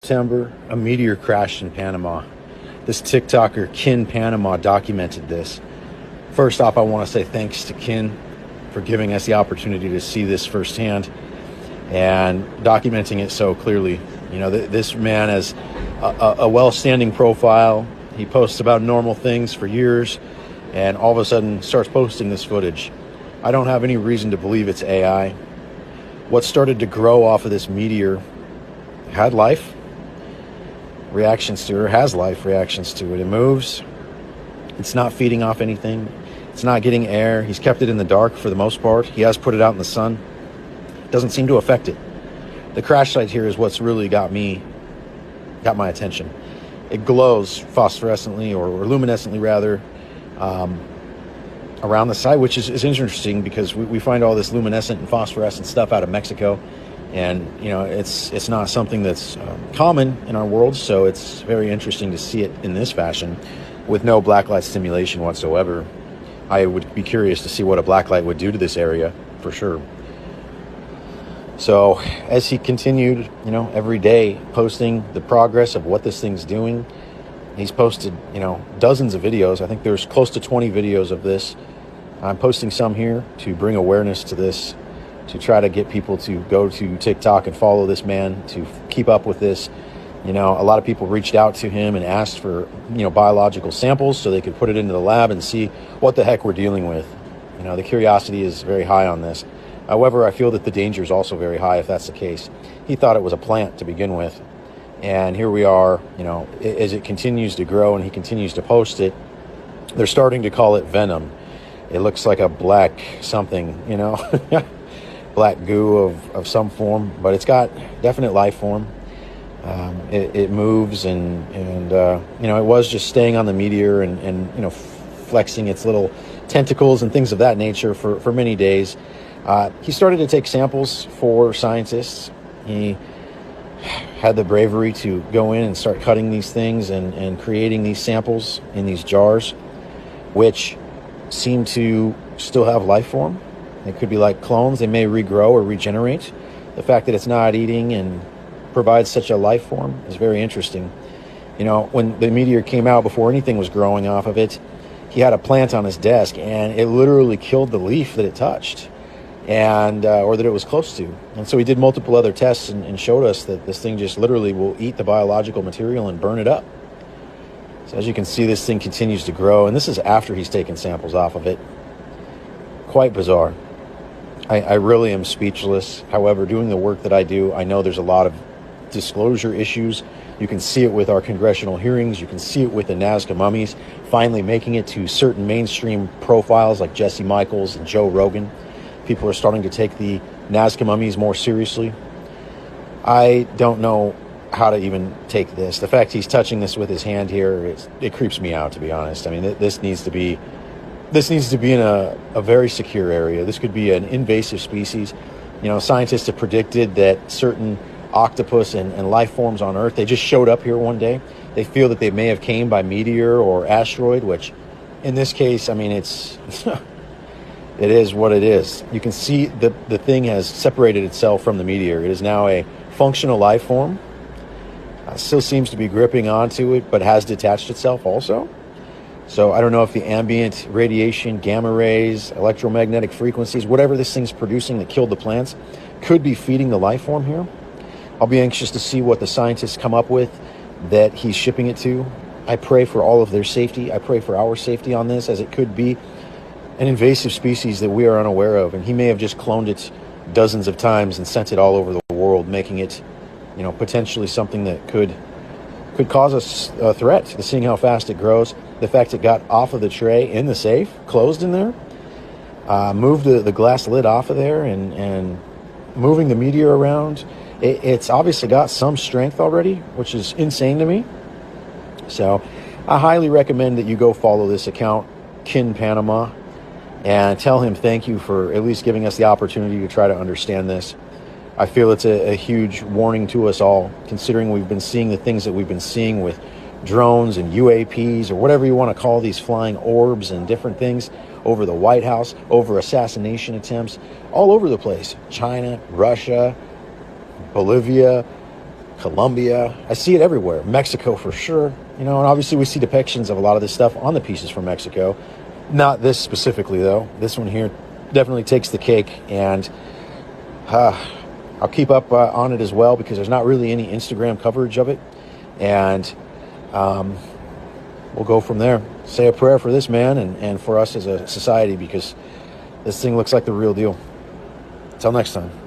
September, a meteor crashed in Panama. This TikToker, Kin Panama, documented this. First off, I want to say thanks to Kin for giving us the opportunity to see this firsthand and documenting it so clearly. You know, this man has a well-standing profile. He posts about normal things for years and all of a sudden starts posting this footage. I don't have any reason to believe it's AI. What started to grow off of this meteor had life reactions to it, or has life reactions to it. It moves. It's not feeding off anything. It's not getting air. He's kept it in the dark for the most part. He has put it out in the sun. It doesn't seem to affect it. The crash site here is what's really got my attention. It glows phosphorescently or luminescently rather around the site, which is interesting because we find all this luminescent and phosphorescent stuff out of Mexico. And, you know, it's not something that's common in our world, so it's very interesting to see it in this fashion with no blacklight stimulation whatsoever. I would be curious to see what a blacklight would do to this area, for sure. So as he continued, you know, every day posting the progress of what this thing's doing, he's posted, you know, dozens of videos. I think there's close to 20 videos of this. I'm posting some here to bring awareness to this, to try to get people to go to TikTok and follow this man, to keep up with this. You know, a lot of people reached out to him and asked for, you know, biological samples so they could put it into the lab and see what the heck we're dealing with. You know, the curiosity is very high on this. However, I feel that the danger is also very high if that's the case. He thought it was a plant to begin with. And here we are, you know, as it continues to grow and he continues to post it, they're starting to call it venom. It looks like a black something, you know. Black goo of some form, but it's got definite life form. It moves and you know, it was just staying on the meteor and you know, flexing its little tentacles and things of that nature for many days. He started to take samples for scientists. He had the bravery to go in and start cutting these things and creating these samples in these jars, which seem to still have life form. It could be like clones. They may regrow or regenerate. The fact that it's not eating and provides such a life form is very interesting. You know, when the meteor came out, before anything was growing off of it, he had a plant on his desk and it literally killed the leaf that it touched and or that it was close to. And so he did multiple other tests and showed us that this thing just literally will eat the biological material and burn it up. So as you can see, this thing continues to grow, and this is after he's taken samples off of it. Quite bizarre. I really am speechless. However, doing the work that I do, I know there's a lot of disclosure issues. You can see it with our congressional hearings. You can see it with the Nazca mummies finally making it to certain mainstream profiles like Jesse Michaels and Joe Rogan. People are starting to take the Nazca mummies more seriously. I don't know how to even take this. The fact he's touching this with his hand here, it creeps me out, to be honest. I mean, this needs to be in a very secure area. This could be an invasive species. You know, scientists have predicted that certain octopus and life forms on Earth, they just showed up here one day. They feel that they may have came by meteor or asteroid, which in this case, I mean, it's it is what it is. You can see the thing has separated itself from the meteor. It is now a functional life form. Still seems to be gripping onto it, but has detached itself also. So I don't know if the ambient radiation, gamma rays, electromagnetic frequencies, whatever this thing's producing that killed the plants, could be feeding the life form here. I'll be anxious to see what the scientists come up with that he's shipping it to. I pray for all of their safety. I pray for our safety on this, as it could be an invasive species that we are unaware of. And he may have just cloned it dozens of times and sent it all over the world, making it, you know, potentially something that could cause us a threat, to seeing how fast it grows. The fact it got off of the tray in the safe, closed in there, moved the glass lid off of there and moving the meteor around. It's obviously got some strength already, which is insane to me. So I highly recommend that you go follow this account, Kin Panama, and tell him thank you for at least giving us the opportunity to try to understand this. I feel it's a huge warning to us all, considering we've been seeing the things that we've been seeing with drones and UAPs, or whatever you want to call these flying orbs and different things over the White House, over assassination attempts all over the place. China, Russia, Bolivia, Colombia. I see it everywhere. Mexico for sure. You know, and obviously we see depictions of a lot of this stuff on the pieces from Mexico. Not this specifically, though. This one here definitely takes the cake, and I'll keep up on it as well, because there's not really any Instagram coverage of it. And we'll go from there. Say a prayer for this man and for us as a society, because this thing looks like the real deal. Until next time.